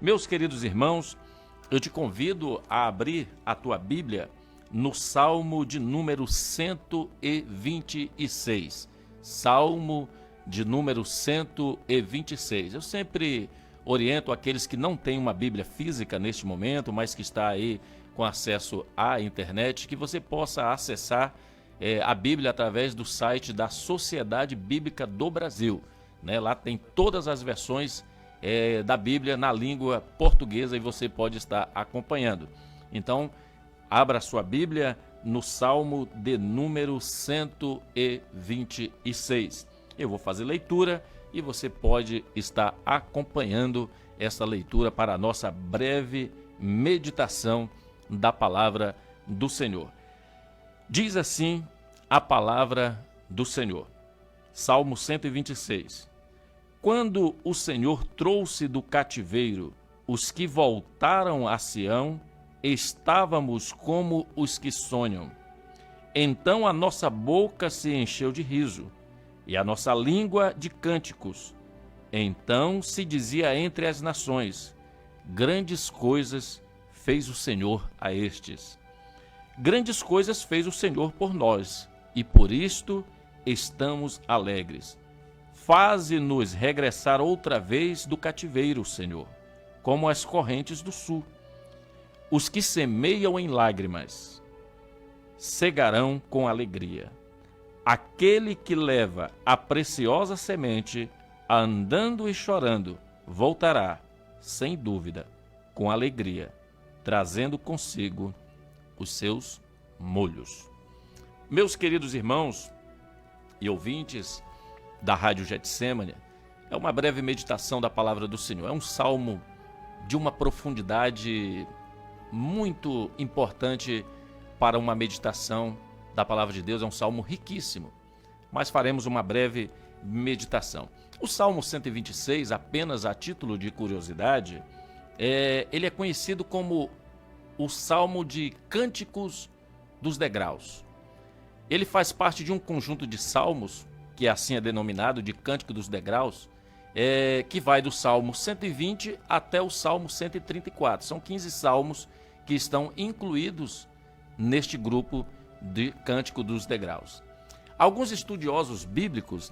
Meus queridos irmãos, eu te convido a abrir a tua Bíblia no Salmo de número 126. Salmo de número 126. Eu sempre oriento aqueles que não têm uma Bíblia física neste momento, mas que está aí com acesso à internet, que você possa acessar a Bíblia através do site da Sociedade Bíblica do Brasil. Lá tem todas as versões da Bíblia na língua portuguesa e você pode estar acompanhando. Então, abra sua Bíblia no Salmo de número 126. Eu vou fazer leitura e você pode estar acompanhando essa leitura para a nossa breve meditação da palavra do Senhor. Diz assim a palavra do Senhor. Salmo 126. Quando o Senhor trouxe do cativeiro os que voltaram a Sião, estávamos como os que sonham. Então a nossa boca se encheu de riso, e a nossa língua de cânticos. Então se dizia entre as nações: grandes coisas fez o Senhor a estes. Grandes coisas fez o Senhor por nós, e por isto estamos alegres. Faze-nos regressar outra vez do cativeiro, Senhor, como as correntes do sul. Os que semeiam em lágrimas cegarão com alegria. Aquele que leva a preciosa semente, andando e chorando, voltará, sem dúvida, com alegria, trazendo consigo os seus molhos. Meus queridos irmãos e ouvintes da Rádio Getsemane, é uma breve meditação da palavra do Senhor. É um salmo de uma profundidade muito importante para uma meditação da palavra de Deus. É um salmo riquíssimo, mas faremos uma breve meditação. O Salmo 126, apenas a título de curiosidade, ele é conhecido como o Salmo de Cânticos dos Degraus. Ele faz parte de um conjunto de salmos, que assim é denominado, de Cântico dos Degraus, que vai do Salmo 120 até o Salmo 134. São 15 salmos que estão incluídos neste grupo de Cântico dos Degraus. Alguns estudiosos bíblicos,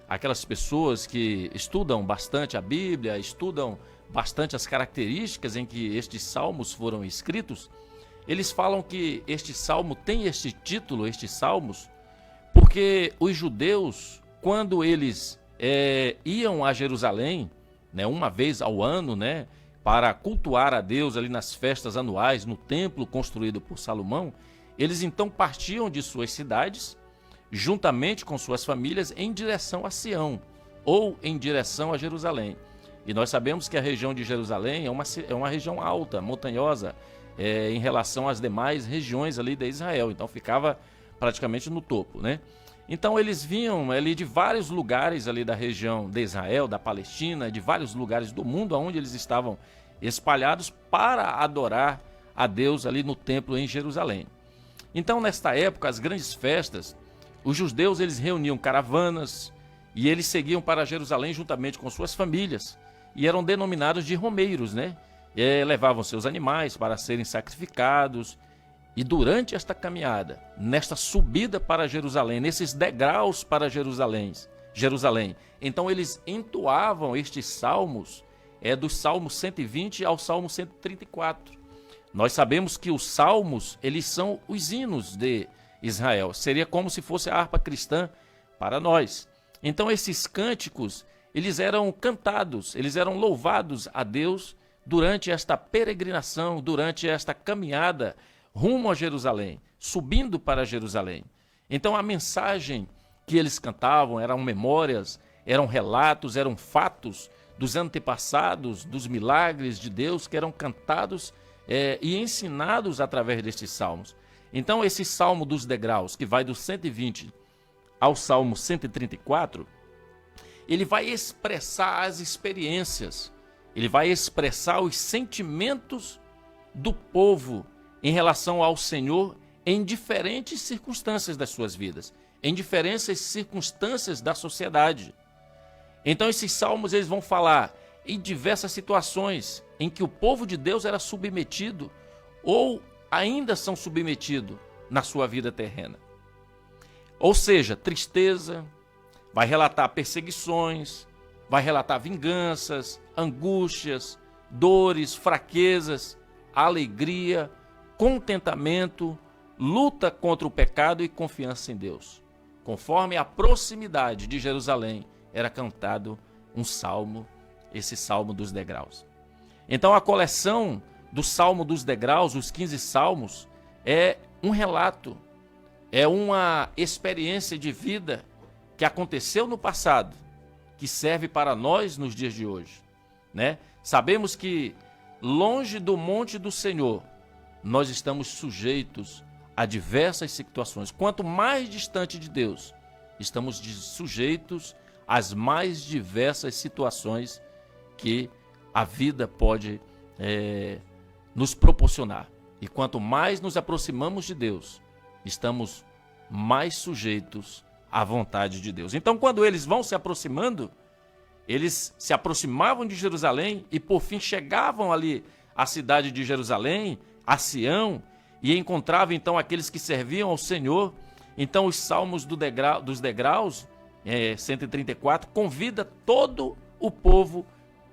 aquelas pessoas que estudam bastante a Bíblia, estudam bastante as características em que estes salmos foram escritos, eles falam que este salmo tem este título, estes salmos, porque os judeus, quando eles iam a Jerusalém, uma vez ao ano, para cultuar a Deus ali nas festas anuais, no templo construído por Salomão, eles então partiam de suas cidades, juntamente com suas famílias, em direção a Sião, ou em direção a Jerusalém. E nós sabemos que a região de Jerusalém é uma região alta, montanhosa, em relação às demais regiões ali de Israel. Então ficava praticamente no topo, Então eles vinham ali de vários lugares ali da região de Israel, da Palestina, de vários lugares do mundo onde eles estavam espalhados para adorar a Deus ali no templo em Jerusalém. Então nesta época, as grandes festas, os judeus eles reuniam caravanas e eles seguiam para Jerusalém juntamente com suas famílias e eram denominados de romeiros, levavam seus animais para serem sacrificados. E durante esta caminhada, nesta subida para Jerusalém, nesses degraus para Jerusalém, então eles entoavam estes salmos, dos Salmos 120 ao Salmo 134. Nós sabemos que os salmos, eles são os hinos de Israel. Seria como se fosse a harpa cristã para nós. Então esses cânticos, eles eram cantados, eles eram louvados a Deus durante esta peregrinação, durante esta caminhada rumo a Jerusalém, subindo para Jerusalém. Então a mensagem que eles cantavam eram memórias, eram relatos, eram fatos dos antepassados, dos milagres de Deus que eram cantados e ensinados através destes salmos. Então esse Salmo dos Degraus, que vai do 120 ao Salmo 134, ele vai expressar as experiências, ele vai expressar os sentimentos do povo em relação ao Senhor em diferentes circunstâncias das suas vidas, em diferentes circunstâncias da sociedade. Então esses salmos eles vão falar em diversas situações em que o povo de Deus era submetido ou ainda são submetidos na sua vida terrena. Ou seja, tristeza, vai relatar perseguições, vai relatar vinganças, angústias, dores, fraquezas, alegria, contentamento, luta contra o pecado e confiança em Deus. Conforme a proximidade de Jerusalém, era cantado um salmo, esse salmo dos degraus. Então a coleção do salmo dos degraus, os 15 salmos, é um relato, é uma experiência de vida que aconteceu no passado, que serve para nós nos dias de hoje, né? Sabemos que longe do monte do Senhor, nós estamos sujeitos a diversas situações. Quanto mais distante de Deus, estamos sujeitos às mais diversas situações que a vida pode nos proporcionar. E quanto mais nos aproximamos de Deus, estamos mais sujeitos à vontade de Deus. Então, quando eles vão se aproximando, eles se aproximavam de Jerusalém e, por fim, chegavam ali à cidade de Jerusalém, a Sião, e encontravam, então, aqueles que serviam ao Senhor. Então, os salmos dos degraus, 134, convida todo o povo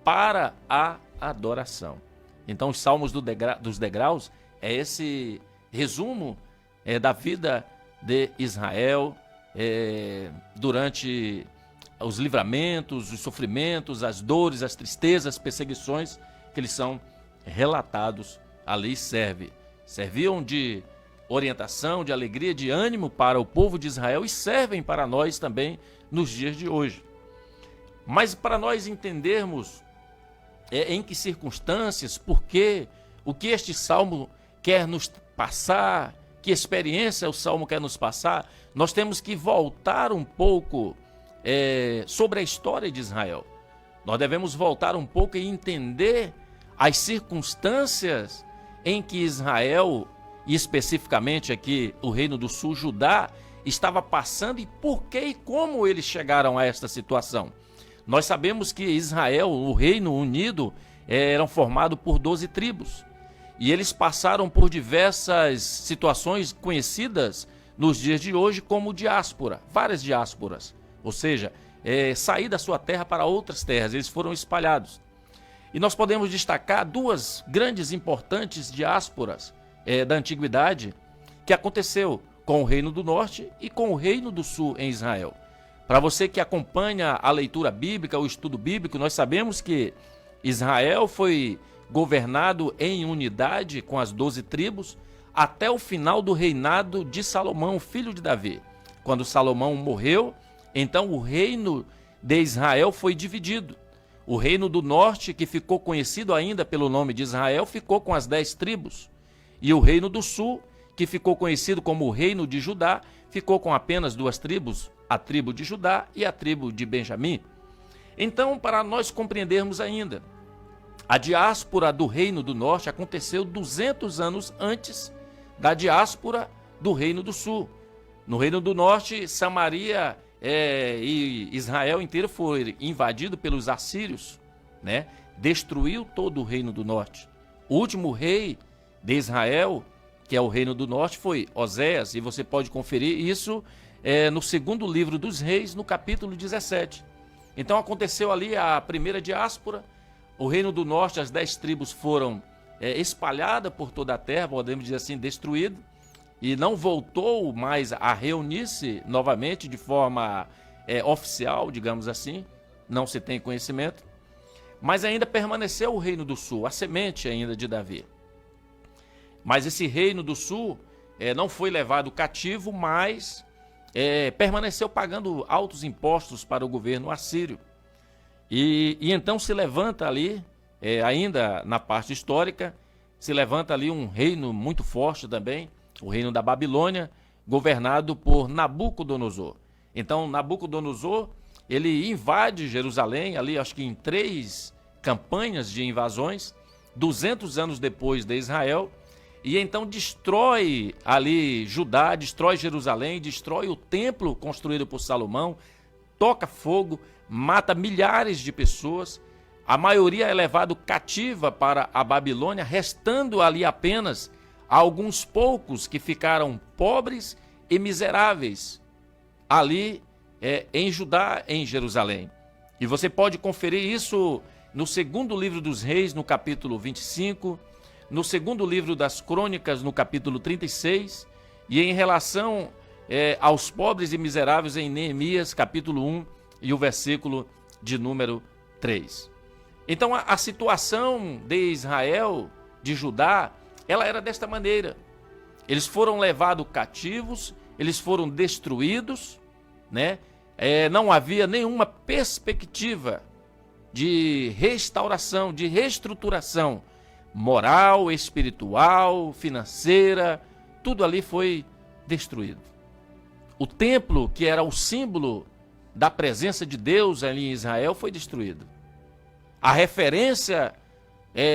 para a adoração. Então, os salmos dos degraus é esse resumo da vida de Israel durante os livramentos, os sofrimentos, as dores, as tristezas, as perseguições que eles são relatados ali. Serviam de orientação, de alegria, de ânimo para o povo de Israel e servem para nós também nos dias de hoje. Mas para nós entendermos em que circunstâncias, por quê, o que este salmo quer nos passar, que experiência o salmo quer nos passar, nós temos que voltar um pouco sobre a história de Israel. Nós devemos voltar um pouco e entender as circunstâncias em que Israel, e especificamente aqui o Reino do Sul, Judá, estava passando e por que e como eles chegaram a esta situação. Nós sabemos que Israel, o Reino Unido, eram formados por 12 tribos. E eles passaram por diversas situações conhecidas nos dias de hoje como diáspora, várias diásporas. Ou seja, sair da sua terra para outras terras, eles foram espalhados. E nós podemos destacar duas grandes importantes diásporas da antiguidade que aconteceu com o Reino do Norte e com o Reino do Sul em Israel. Para você que acompanha a leitura bíblica, o estudo bíblico, nós sabemos que Israel foi governado em unidade com as 12 tribos até o final do reinado de Salomão, filho de Davi. Quando Salomão morreu, então o reino de Israel foi dividido. O reino do norte, que ficou conhecido ainda pelo nome de Israel, ficou com as 10 tribos. E o reino do sul, que ficou conhecido como o reino de Judá, ficou com apenas 2 tribos, a tribo de Judá e a tribo de Benjamim. Então, para nós compreendermos ainda, a diáspora do Reino do Norte aconteceu 200 anos antes da diáspora do Reino do Sul. No Reino do Norte, Samaria e Israel inteiro foi invadido pelos assírios, né? Destruiu todo o Reino do Norte. O último rei de Israel, que é o Reino do Norte, foi Oséias, e você pode conferir isso no segundo livro dos Reis, no capítulo 17. Então aconteceu ali a primeira diáspora. O Reino do Norte, as 10 tribos foram espalhadas por toda a terra, podemos dizer assim, destruído, e não voltou mais a reunir-se novamente de forma oficial, digamos assim, não se tem conhecimento, mas ainda permaneceu o Reino do Sul, a semente ainda de Davi. Mas esse Reino do Sul não foi levado cativo, mas permaneceu pagando altos impostos para o governo assírio. E então se levanta ali, ainda na parte histórica, se levanta ali um reino muito forte também, o reino da Babilônia, governado por Nabucodonosor. Então Nabucodonosor, ele invade Jerusalém, ali acho que em 3 campanhas de invasões, 200 anos depois de Israel, e então destrói ali Judá, destrói Jerusalém, destrói o templo construído por Salomão, toca fogo, mata milhares de pessoas, a maioria é levado cativa para a Babilônia, restando ali apenas alguns poucos que ficaram pobres e miseráveis ali em Judá, em Jerusalém. E você pode conferir isso no segundo livro dos Reis, no capítulo 25, no segundo livro das Crônicas, no capítulo 36, e em relação aos pobres e miseráveis em Neemias, capítulo 1 e o versículo de número 3. Então a situação de Israel, de Judá, ela era desta maneira. Eles foram levados cativos, eles foram destruídos, né? Não havia nenhuma perspectiva de restauração, de reestruturação moral, espiritual, financeira, tudo ali foi destruído. O templo, que era o símbolo da presença de Deus ali em Israel, foi destruído. A referência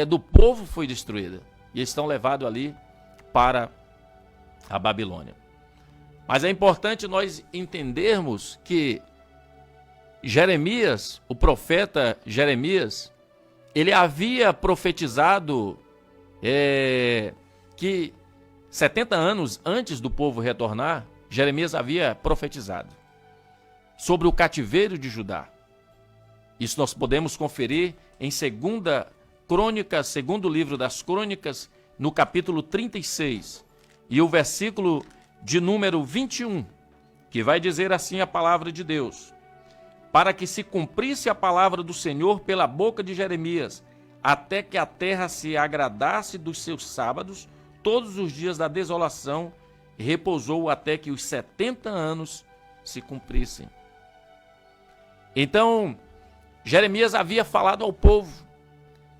do povo foi destruída. E eles estão levados ali para a Babilônia. Mas é importante nós entendermos que Jeremias, o profeta Jeremias, ele havia profetizado que 70 anos antes do povo retornar, Jeremias havia profetizado sobre o cativeiro de Judá. Isso nós podemos conferir em segundo livro das Crônicas, no capítulo 36, e o versículo de número 21, que vai dizer assim a palavra de Deus: para que se cumprisse a palavra do Senhor pela boca de Jeremias, até que a terra se agradasse dos seus sábados, todos os dias da desolação, e repousou até que os 70 anos se cumprissem. Então, Jeremias havia falado ao povo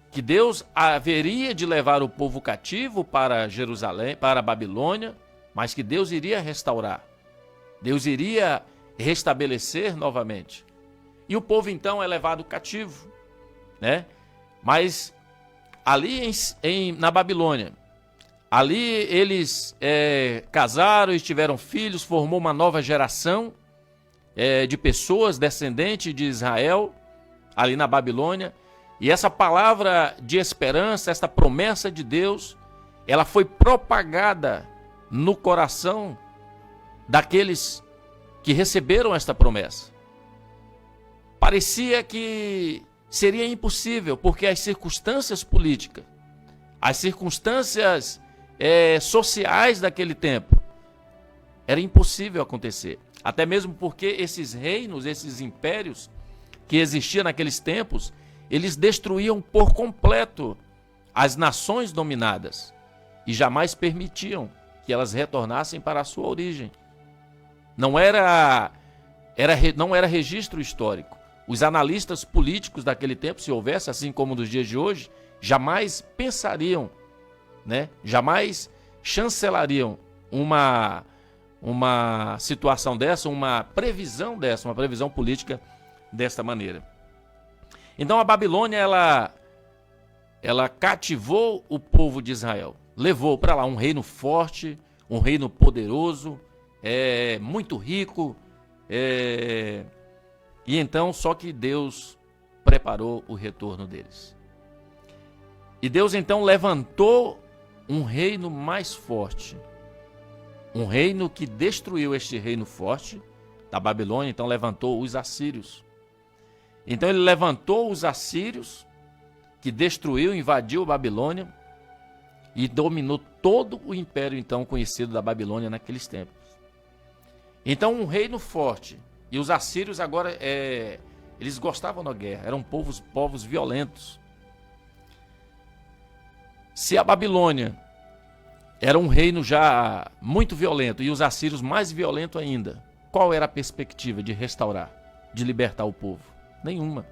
que Deus haveria de levar o povo cativo para Jerusalém, para a Babilônia, mas que Deus iria restaurar. Deus iria restabelecer novamente. E o povo então é levado cativo, né? Mas ali na Babilônia, ali eles casaram e tiveram filhos, formou uma nova geração de pessoas descendentes de Israel, ali na Babilônia. E essa palavra de esperança, essa promessa de Deus, ela foi propagada no coração daqueles que receberam esta promessa. Parecia que seria impossível, porque as circunstâncias políticas, as circunstâncias sociais daquele tempo, era impossível acontecer. Até mesmo porque esses reinos, esses impérios que existiam naqueles tempos, eles destruíam por completo as nações dominadas e jamais permitiam que elas retornassem para a sua origem. Não era registro histórico. Os analistas políticos daquele tempo, se houvesse, assim como nos dias de hoje, jamais pensariam, né? Jamais chancelariam uma situação dessa, uma previsão dessa, uma previsão política desta maneira. Então a Babilônia, ela cativou o povo de Israel, levou para lá um reino forte, um reino poderoso, muito rico, e então só que Deus preparou o retorno deles. E Deus então levantou um reino mais forte, um reino que destruiu este reino forte da Babilônia. Então levantou os assírios. Então ele levantou os assírios, que destruiu, invadiu a Babilônia e dominou todo o império então conhecido da Babilônia naqueles tempos. Então um reino forte. E os assírios agora, eles gostavam da guerra, eram povos violentos. Se a Babilônia era um reino já muito violento e os assírios mais violentos ainda, qual era a perspectiva de restaurar, de libertar o povo? Nenhuma.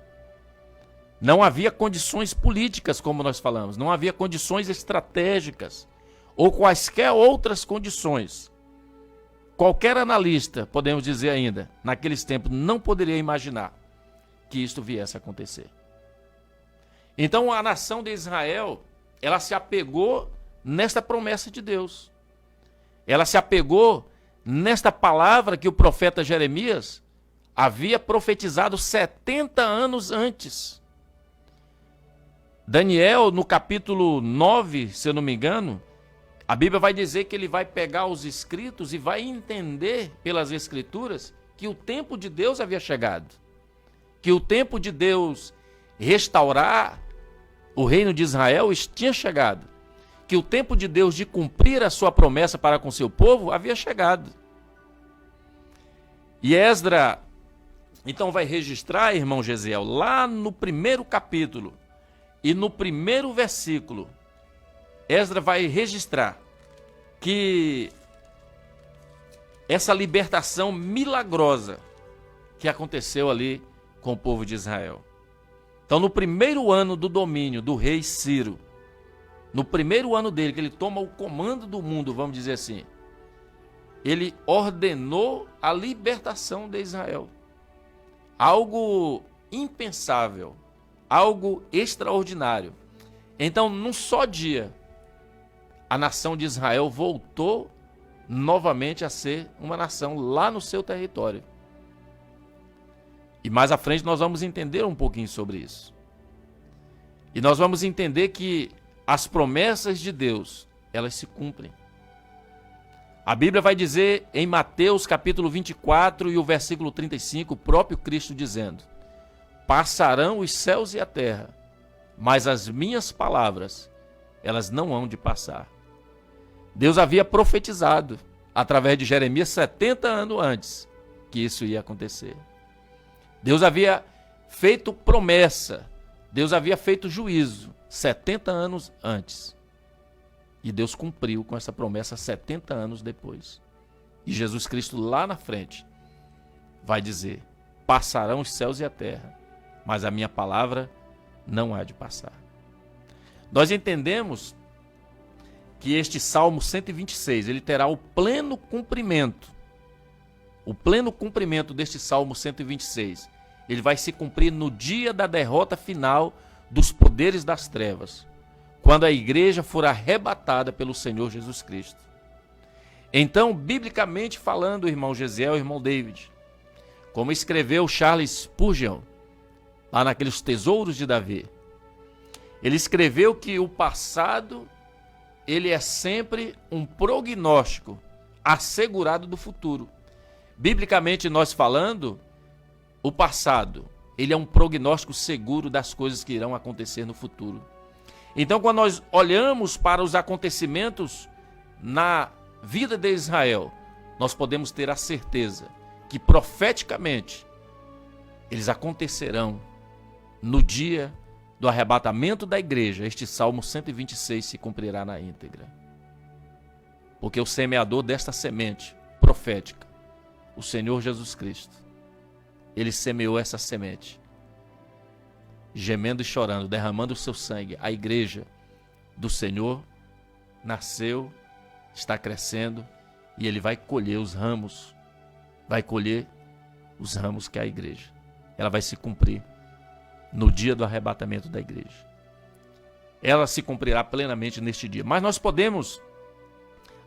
Não havia condições políticas, como nós falamos, não havia condições estratégicas ou quaisquer outras condições. Qualquer analista, podemos dizer ainda, naqueles tempos não poderia imaginar que isto viesse a acontecer. Então a nação de Israel, ela se apegou nesta promessa de Deus. Ela se apegou nesta palavra que o profeta Jeremias havia profetizado 70 anos antes. Daniel, no capítulo 9, se eu não me engano, a Bíblia vai dizer que ele vai pegar os escritos e vai entender pelas escrituras que o tempo de Deus havia chegado. Que o tempo de Deus restaurar o reino de Israel tinha chegado. Que o tempo de Deus de cumprir a sua promessa para com seu povo havia chegado. E Esdras, então, vai registrar, irmão Gesiel, lá no primeiro capítulo e no primeiro versículo, Esdras vai registrar que essa libertação milagrosa que aconteceu ali com o povo de Israel. Então, no primeiro ano do domínio do rei Ciro, no primeiro ano dele, que ele toma o comando do mundo, vamos dizer assim, ele ordenou a libertação de Israel. Algo impensável, algo extraordinário. Então, num só dia, a nação de Israel voltou novamente a ser uma nação lá no seu território. E mais à frente nós vamos entender um pouquinho sobre isso. E nós vamos entender que as promessas de Deus, elas se cumprem. A Bíblia vai dizer em Mateus capítulo 24 e o versículo 35, o próprio Cristo dizendo: passarão os céus e a terra, mas as minhas palavras, elas não hão de passar. Deus havia profetizado, através de Jeremias, 70 anos antes, que isso ia acontecer. Deus havia feito promessa, Deus havia feito juízo, 70 anos antes. E Deus cumpriu com essa promessa 70 anos depois. E Jesus Cristo lá na frente vai dizer: passarão os céus e a terra, mas a minha palavra não há de passar. Nós entendemos que este Salmo 126, ele terá o pleno cumprimento. O pleno cumprimento deste Salmo 126, ele vai se cumprir no dia da derrota final dos poderes das trevas, quando a igreja for arrebatada pelo Senhor Jesus Cristo. Então, biblicamente falando, irmão Gesiel, irmão David, como escreveu Charles Spurgeon, lá naqueles Tesouros de Davi, ele escreveu que o passado, ele é sempre um prognóstico assegurado do futuro. Biblicamente nós falando, o passado, ele é um prognóstico seguro das coisas que irão acontecer no futuro. Então, quando nós olhamos para os acontecimentos na vida de Israel, nós podemos ter a certeza que profeticamente eles acontecerão no dia do arrebatamento da igreja. Este Salmo 126 se cumprirá na íntegra. Porque o semeador desta semente profética, o Senhor Jesus Cristo, ele semeou essa semente, gemendo e chorando, derramando o seu sangue. A igreja do Senhor nasceu, está crescendo, e ele vai colher os ramos, que é a igreja. Ela vai se cumprir no dia do arrebatamento da igreja. Ela se cumprirá plenamente neste dia. Mas nós podemos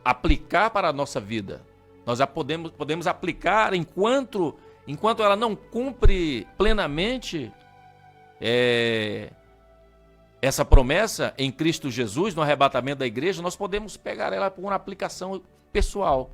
aplicar para a nossa vida. Nós a podemos aplicar enquanto ela não cumpre plenamente essa promessa em Cristo Jesus, no arrebatamento da igreja. Nós podemos pegar ela por uma aplicação pessoal.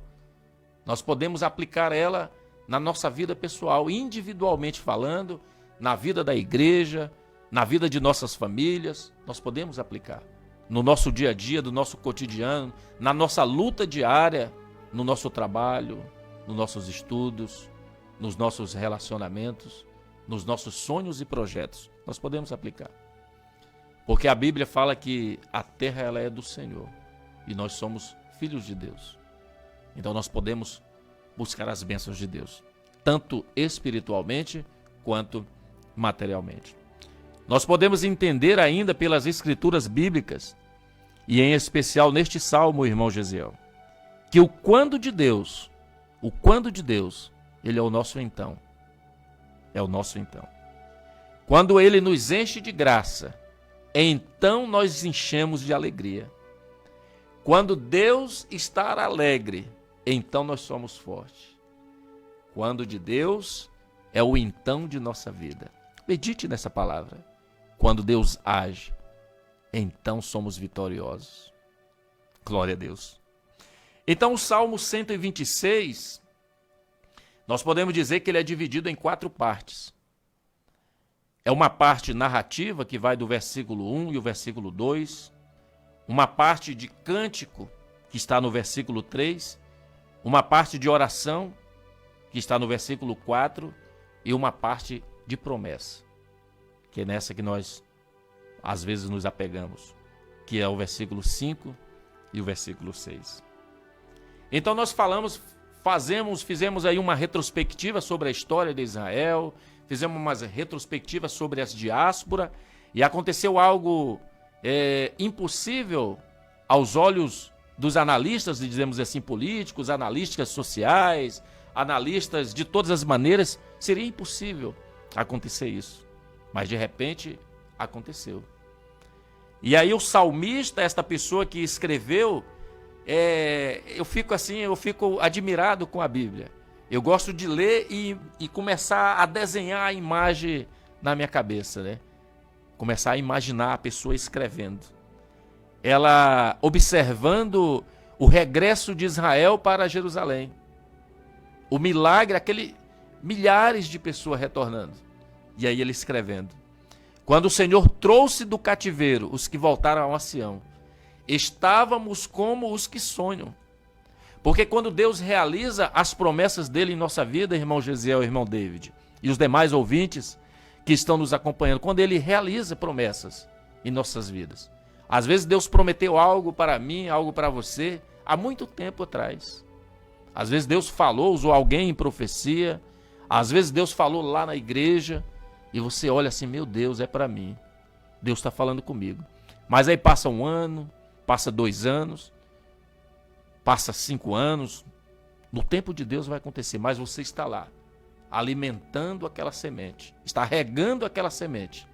Nós podemos aplicar ela na nossa vida pessoal, individualmente falando, na vida da igreja, na vida de nossas famílias. Nós podemos aplicar no nosso dia a dia, do nosso cotidiano, na nossa luta diária, no nosso trabalho, nos nossos estudos, nos nossos relacionamentos, nos nossos sonhos e projetos. Nós podemos aplicar. Porque a Bíblia fala que a terra, ela é do Senhor e nós somos filhos de Deus. Então nós podemos buscar as bênçãos de Deus, tanto espiritualmente quanto materialmente. Nós podemos entender ainda pelas escrituras bíblicas, e em especial neste salmo, irmão Gesiel, que o quando de Deus, ele é o nosso então. É o nosso então. Quando ele nos enche de graça, então nós enchemos de alegria. Quando Deus está alegre, então nós somos fortes. Quando de Deus é o então de nossa vida. Medite nessa palavra. Quando Deus age, então somos vitoriosos. Glória a Deus. Então o Salmo 126, nós podemos dizer que ele é dividido em 4 partes. É uma parte narrativa, que vai do versículo 1 e o versículo 2. Uma parte de cântico, que está no versículo 3. Uma parte de oração, que está no versículo 4. E uma parte de promessa, que é nessa que nós, às vezes, nos apegamos, que é o versículo 5 e o versículo 6. Então nós fizemos aí uma retrospectiva sobre a história de Israel, fizemos uma retrospectiva sobre as diásporas, e aconteceu algo impossível aos olhos dos analistas, dizemos assim, políticos, analistas sociais, analistas de todas as maneiras. Seria impossível acontecer isso, mas de repente aconteceu. E aí o salmista, esta pessoa que escreveu, eu fico admirado com a Bíblia. Eu gosto de ler e começar a desenhar a imagem na minha cabeça, né? Começar a imaginar a pessoa escrevendo. Ela observando o regresso de Israel para Jerusalém. O milagre, milhares de pessoas retornando. E aí ele escrevendo. Quando o Senhor trouxe do cativeiro os que voltaram a Sião, estávamos como os que sonham. Porque quando Deus realiza as promessas dele em nossa vida, irmão Gesiel, irmão David, e os demais ouvintes que estão nos acompanhando, quando ele realiza promessas em nossas vidas. Às vezes Deus prometeu algo para mim, algo para você, há muito tempo atrás. Às vezes Deus falou, usou alguém em profecia. Às vezes Deus falou lá na igreja. E você olha assim, meu Deus, é para mim. Deus está falando comigo. Mas aí passa 1 ano, passa 2 anos, passa 5 anos. No tempo de Deus vai acontecer, mas você está lá, alimentando aquela semente. Está regando aquela semente,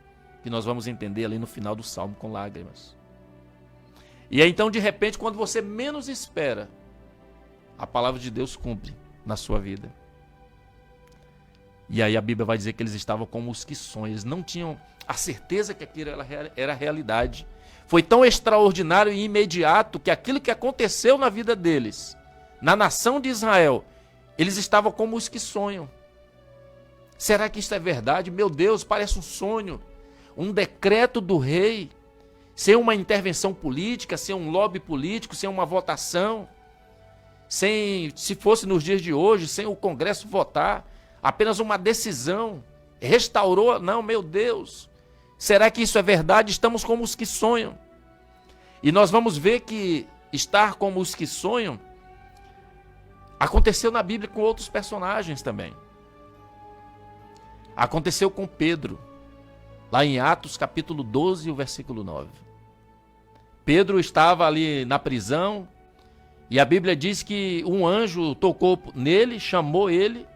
que nós vamos entender ali no final do Salmo com lágrimas. E aí então, de repente, quando você menos espera, a palavra de Deus cumpre na sua vida. E aí a Bíblia vai dizer que eles estavam como os que sonham. Eles não tinham a certeza que aquilo era realidade. Foi tão extraordinário e imediato que aquilo que aconteceu na vida deles, na nação de Israel, eles estavam como os que sonham. Será que isso é verdade? Meu Deus, parece um sonho. Um decreto do rei, sem uma intervenção política, sem um lobby político, sem uma votação. Se fosse nos dias de hoje, sem o Congresso votar, apenas uma decisão, restaurou, não, meu Deus, será que isso é verdade? Estamos como os que sonham. E nós vamos ver que estar como os que sonham aconteceu na Bíblia com outros personagens também. Aconteceu com Pedro, lá em Atos capítulo 12, o versículo 9. Pedro estava ali na prisão, e a Bíblia diz que um anjo tocou nele, chamou ele,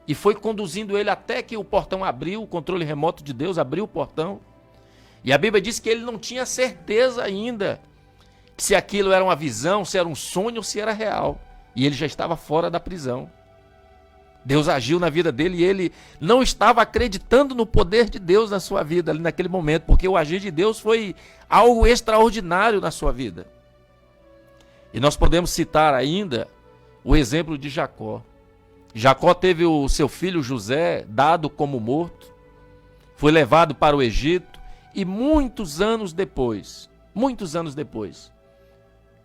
e foi conduzindo ele até que o portão abriu, o controle remoto de Deus abriu o portão. E a Bíblia diz que ele não tinha certeza ainda se aquilo era uma visão, se era um sonho ou se era real. E ele já estava fora da prisão. Deus agiu na vida dele e ele não estava acreditando no poder de Deus na sua vida ali naquele momento, porque o agir de Deus foi algo extraordinário na sua vida. E nós podemos citar ainda o exemplo de Jacó. Jacó teve o seu filho José dado como morto, foi levado para o Egito e muitos anos depois,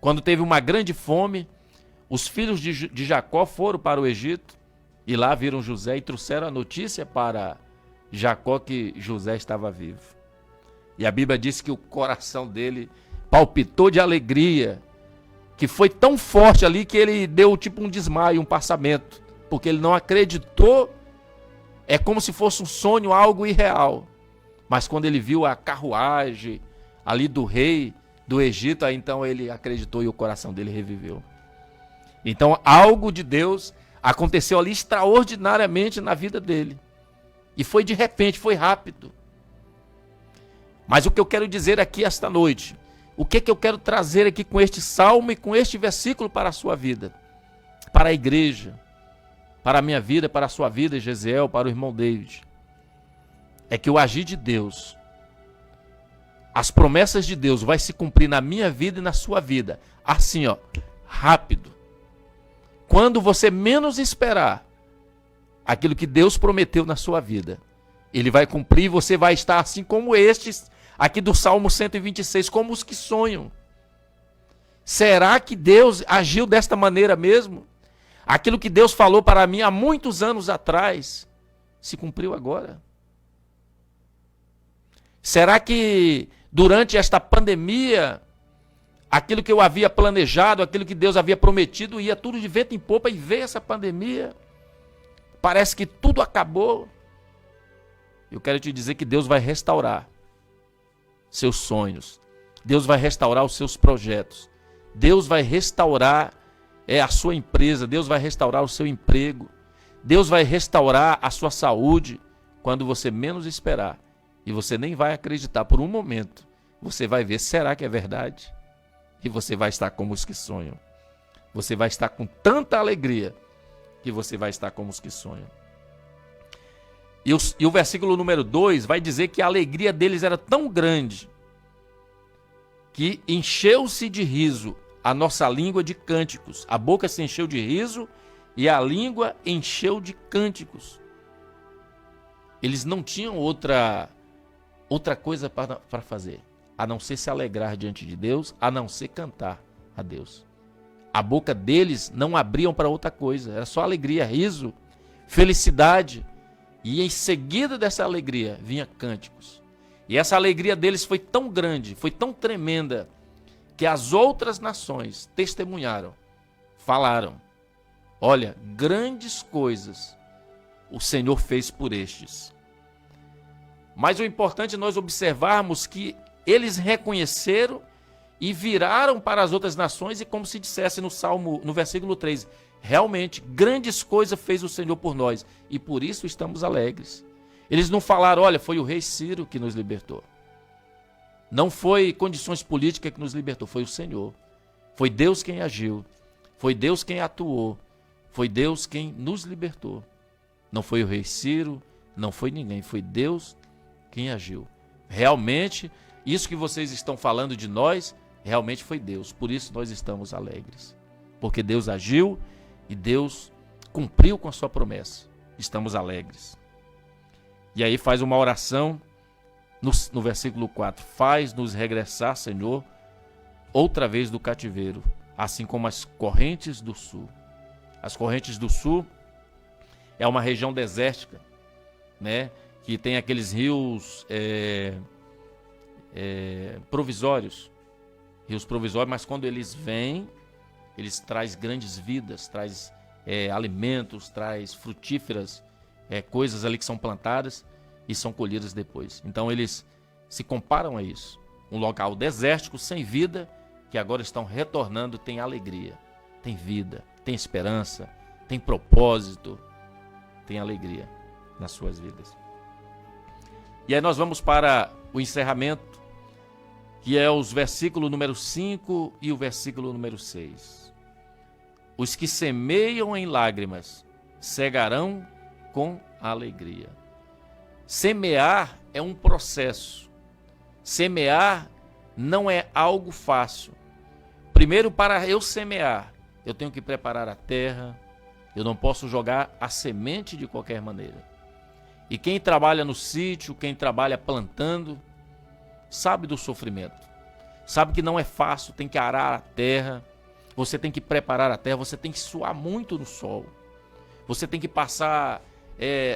quando teve uma grande fome, os filhos de Jacó foram para o Egito e lá viram José e trouxeram a notícia para Jacó que José estava vivo. E a Bíblia diz que o coração dele palpitou de alegria, que foi tão forte ali que ele deu tipo um desmaio, um passamento, porque ele não acreditou, é como se fosse um sonho, algo irreal. Mas quando ele viu a carruagem ali do rei do Egito, aí então ele acreditou e o coração dele reviveu. Então algo de Deus aconteceu ali extraordinariamente na vida dele. E foi de repente, foi rápido. Mas o que eu quero dizer aqui esta noite, o que eu quero trazer aqui com este salmo e com este versículo para a sua vida, para a igreja, para a minha vida, para a sua vida, Gesiel, para o irmão David, é que o agir de Deus as promessas de Deus vai se cumprir na minha vida e na sua vida. Assim, ó, rápido. Quando você menos esperar aquilo que Deus prometeu na sua vida, Ele vai cumprir e você vai estar assim como estes aqui do Salmo 126, como os que sonham. Será que Deus agiu desta maneira mesmo? Aquilo que Deus falou para mim há muitos anos atrás, se cumpriu agora? Será que durante esta pandemia, aquilo que eu havia planejado, aquilo que Deus havia prometido, ia tudo de vento em popa, e veio essa pandemia? Parece que tudo acabou. Eu quero te dizer que Deus vai restaurar seus sonhos. Deus vai restaurar os seus projetos. Deus vai restaurar a sua empresa. Deus vai restaurar o seu emprego. Deus vai restaurar a sua saúde quando você menos esperar. E você nem vai acreditar por um momento. Você vai ver, será que é verdade? E você vai estar como os que sonham. Você vai estar com tanta alegria que você vai estar como os que sonham. E o versículo número 2 vai dizer que a alegria deles era tão grande que encheu-se de riso a nossa língua de cânticos. A boca se encheu de riso e a língua encheu de cânticos. Eles não tinham outra coisa para fazer, a não ser se alegrar diante de Deus, a não ser cantar a Deus. A boca deles não abriam para outra coisa, era só alegria, riso, felicidade. E em seguida dessa alegria vinha cânticos. E essa alegria deles foi tão grande, foi tão tremenda, que as outras nações testemunharam, falaram: olha, grandes coisas o Senhor fez por estes. Mas o importante é nós observarmos que eles reconheceram e viraram para as outras nações, e como se dissesse no Salmo, no versículo 3, realmente, grandes coisas fez o Senhor por nós, e por isso estamos alegres. Eles não falaram: olha, foi o rei Ciro que nos libertou. Não foi condições políticas que nos libertou, foi o Senhor. Foi Deus quem agiu, foi Deus quem atuou, foi Deus quem nos libertou. Não foi o rei Ciro, não foi ninguém, foi Deus quem agiu. Realmente, isso que vocês estão falando de nós, realmente foi Deus. Por isso nós estamos alegres. Porque Deus agiu e Deus cumpriu com a sua promessa. Estamos alegres. E aí faz uma oração no versículo 4. Faz-nos regressar, Senhor, outra vez do cativeiro, assim como as correntes do sul. As correntes do sul é uma região desértica, né? Que tem aqueles rios provisórios. Rios provisórios, mas quando eles vêm, eles trazem grandes vidas, traz alimentos, traz frutíferas, coisas ali que são plantadas e são colhidas depois. Então eles se comparam a isso. Um local desértico, sem vida, que agora estão retornando, tem alegria, tem vida, tem esperança, tem propósito, tem alegria nas suas vidas. E aí nós vamos para o encerramento, que é os versículos número 5 e o versículo número 6. Os que semeiam em lágrimas cegarão com alegria. Semear é um processo. Semear não é algo fácil. Primeiro, para eu semear, eu tenho que preparar a terra. Eu não posso jogar a semente de qualquer maneira. E quem trabalha no sítio, quem trabalha plantando, sabe do sofrimento. Sabe que não é fácil, tem que arar a terra. Você tem que preparar a terra, você tem que suar muito no sol. Você tem que passar,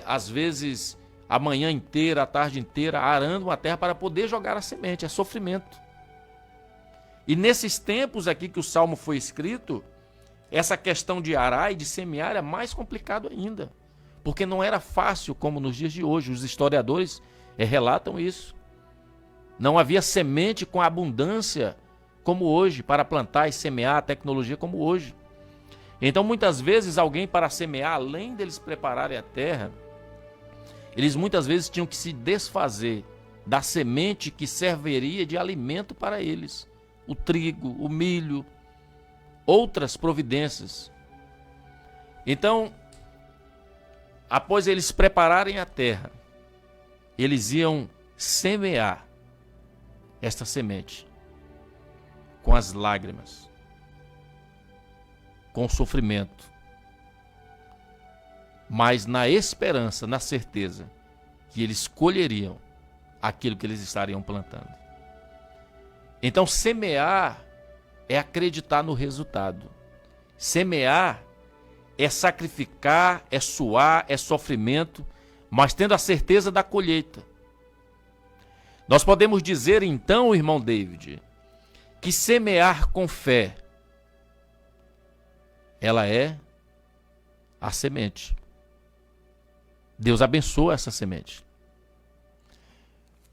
às vezes, a manhã inteira, a tarde inteira, arando uma terra para poder jogar a semente. É sofrimento. E nesses tempos aqui que o Salmo foi escrito, essa questão de arar e de semear é mais complicado ainda. Porque não era fácil como nos dias de hoje. Os historiadores relatam isso. Não havia semente com abundância como hoje, para plantar e semear, a tecnologia como hoje. Então, muitas vezes, alguém para semear, além deles prepararem a terra, eles muitas vezes tinham que se desfazer da semente que serviria de alimento para eles. O trigo, o milho, outras providências. Então, após eles prepararem a terra, eles iam semear. esta semente com as lágrimas, com o sofrimento, mas na esperança, na certeza que eles colheriam aquilo que eles estariam plantando. Então, semear é acreditar no resultado. Semear é sacrificar, é suar, é sofrimento, mas tendo a certeza da colheita. Nós podemos dizer então, irmão David, que semear com fé, ela é a semente. Deus abençoa essa semente.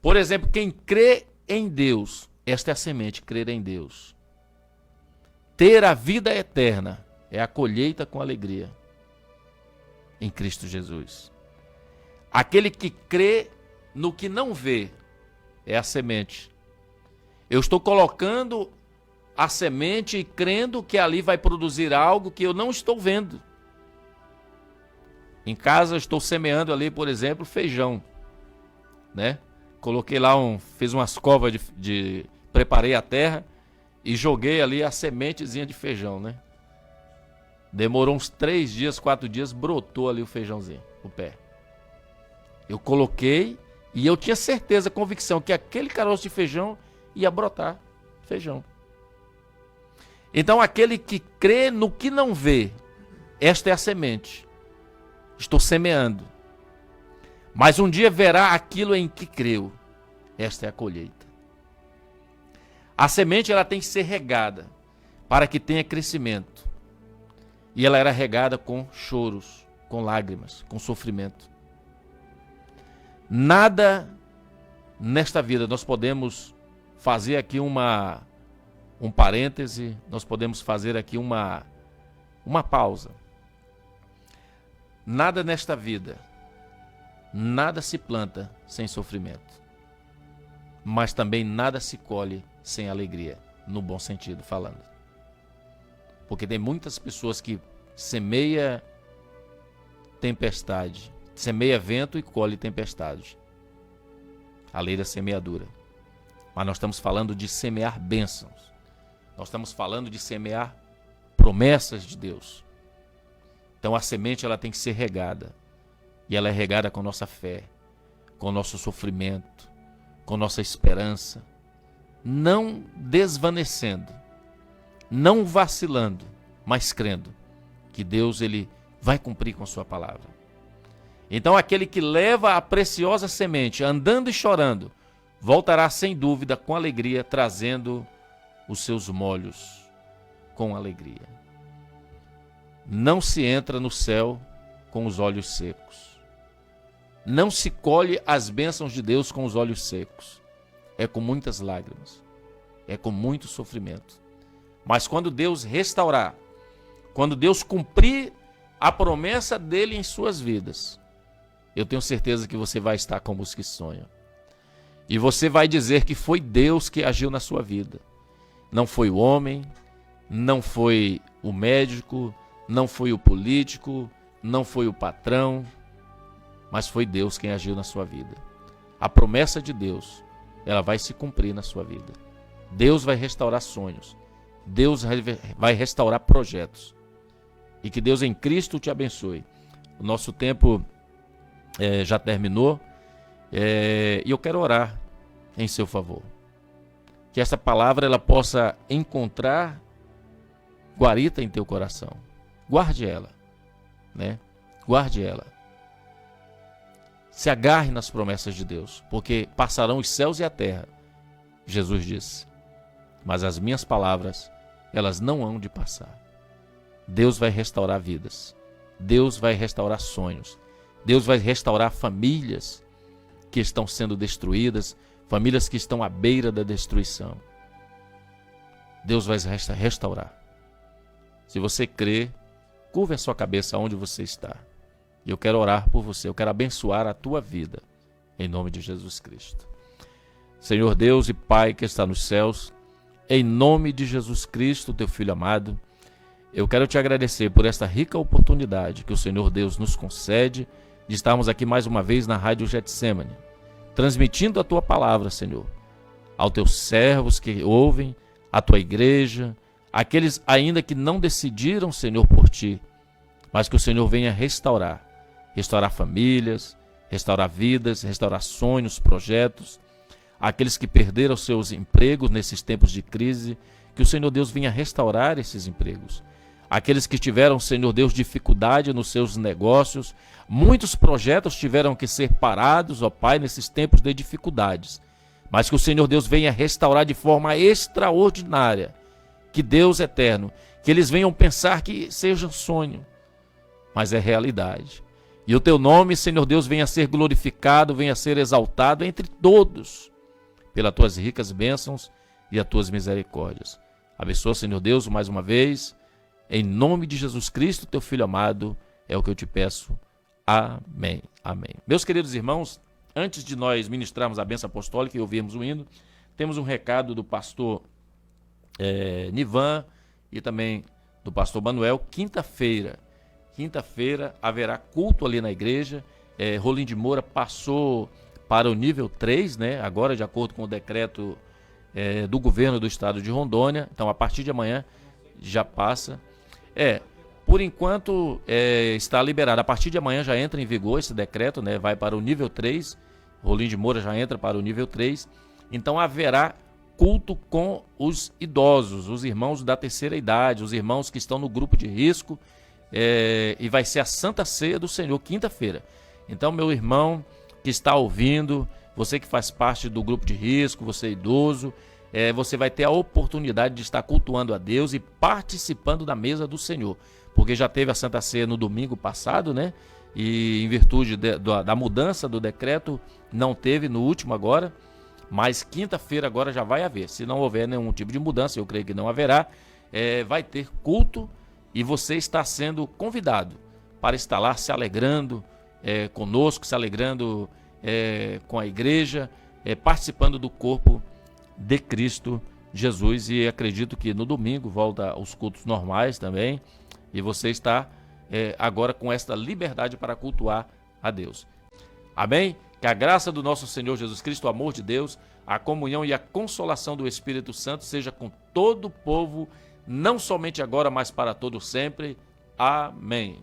Por exemplo, quem crê em Deus, esta é a semente, crer em Deus. Ter a vida eterna é a colheita com alegria em Cristo Jesus. Aquele que crê no que não vê é a semente. Eu estou colocando a semente e crendo que ali vai produzir algo que eu não estou vendo. Em casa eu estou semeando ali, por exemplo, feijão, né? Coloquei lá fiz umas covas preparei a terra e joguei ali a sementezinha de feijão, né? Demorou uns 3 dias, 4 dias, brotou ali o feijãozinho, o pé. Eu coloquei e eu tinha certeza, convicção, que aquele caroço de feijão ia brotar feijão. Então aquele que crê no que não vê, esta é a semente. Estou semeando. Mas um dia verá aquilo em que creu. Esta é a colheita. A semente ela tem que ser regada para que tenha crescimento. E ela era regada com choros, com lágrimas, com sofrimento. Nada nesta vida, nós podemos fazer aqui um parêntese, nós podemos fazer aqui uma pausa. Nada nesta vida, nada se planta sem sofrimento, mas também nada se colhe sem alegria, no bom sentido falando. Porque tem muitas pessoas que semeia tempestade, semeia vento e colhe tempestade. A lei da semeadura. Mas nós estamos falando de semear bênçãos. Nós estamos falando de semear promessas de Deus. Então a semente ela tem que ser regada. E ela é regada com nossa fé, com nosso sofrimento, com nossa esperança. Não desvanecendo, não vacilando, mas crendo que Deus ele vai cumprir com sua palavra. Então aquele que leva a preciosa semente, andando e chorando, voltará sem dúvida com alegria, trazendo os seus molhos com alegria. Não se entra no céu com os olhos secos. Não se colhe as bênçãos de Deus com os olhos secos. É com muitas lágrimas. É com muito sofrimento. Mas quando Deus restaurar, quando Deus cumprir a promessa dele em suas vidas, eu tenho certeza que você vai estar como os que sonham. E você vai dizer que foi Deus que agiu na sua vida. Não foi o homem, não foi o médico, não foi o político, não foi o patrão, mas foi Deus quem agiu na sua vida. A promessa de Deus, ela vai se cumprir na sua vida. Deus vai restaurar sonhos. Deus vai restaurar projetos. E que Deus em Cristo te abençoe. O nosso tempo já terminou. E eu quero orar em seu favor. Que essa palavra ela possa encontrar guarita em teu coração. Guarde ela, né? Guarde ela. Se agarre nas promessas de Deus, porque passarão os céus e a terra, Jesus disse. Mas as minhas palavras, elas não hão de passar. Deus vai restaurar vidas. Deus vai restaurar sonhos. Deus vai restaurar famílias que estão sendo destruídas, famílias que estão à beira da destruição. Deus vai restaurar. Se você crê, curva a sua cabeça onde você está. E eu quero orar por você, eu quero abençoar a tua vida, em nome de Jesus Cristo. Senhor Deus e Pai que está nos céus, em nome de Jesus Cristo, teu Filho amado, eu quero te agradecer por esta rica oportunidade que o Senhor Deus nos concede de estarmos aqui mais uma vez na Rádio Getsemane, transmitindo a tua palavra, Senhor, aos teus servos que ouvem, à tua igreja, aqueles ainda que não decidiram, Senhor, por ti, mas que o Senhor venha restaurar famílias, restaurar vidas, restaurar sonhos, projetos, aqueles que perderam seus empregos nesses tempos de crise, que o Senhor Deus venha restaurar esses empregos. Aqueles que tiveram, Senhor Deus, dificuldade nos seus negócios, muitos projetos tiveram que ser parados, ó Pai, nesses tempos de dificuldades, mas que o Senhor Deus venha restaurar de forma extraordinária, que Deus eterno, que eles venham pensar que seja um sonho, mas é realidade. E o teu nome, Senhor Deus, venha ser glorificado, venha ser exaltado entre todos, pelas tuas ricas bênçãos e as tuas misericórdias. Abençoa, Senhor Deus, mais uma vez, em nome de Jesus Cristo, teu Filho amado, é o que eu te peço. Amém. Amém. Meus queridos irmãos, antes de nós ministrarmos a bênção apostólica e ouvirmos o hino, temos um recado do pastor Nivan e também do pastor Manuel. Quinta-feira haverá culto ali na igreja. Rolim de Moura passou para o nível 3, né? Agora, de acordo com o decreto do governo do estado de Rondônia. Então, a partir de amanhã já passa. Por enquanto está liberado. A partir de amanhã já entra em vigor esse decreto, né? Vai para o nível 3. Rolim de Moura já entra para o nível 3. Então haverá culto com os idosos, os irmãos da terceira idade, os irmãos que estão no grupo de risco. E vai ser a Santa Ceia do Senhor, quinta-feira. Então, meu irmão que está ouvindo, você que faz parte do grupo de risco, você é idoso, você vai ter a oportunidade de estar cultuando a Deus e participando da mesa do Senhor, porque já teve a Santa Ceia no domingo passado, né? E em virtude da mudança do decreto, não teve no último agora, mas quinta-feira agora já vai haver. Se não houver nenhum tipo de mudança, eu creio que não haverá, vai ter culto e você está sendo convidado para estar lá se alegrando conosco, se alegrando com a igreja, participando do corpo de Cristo Jesus. E acredito que no domingo volta aos cultos normais também, e você está agora com esta liberdade para cultuar a Deus. Amém? Que a graça do nosso Senhor Jesus Cristo, o amor de Deus, a comunhão e a consolação do Espírito Santo seja com todo o povo, não somente agora, mas para todo sempre. Amém.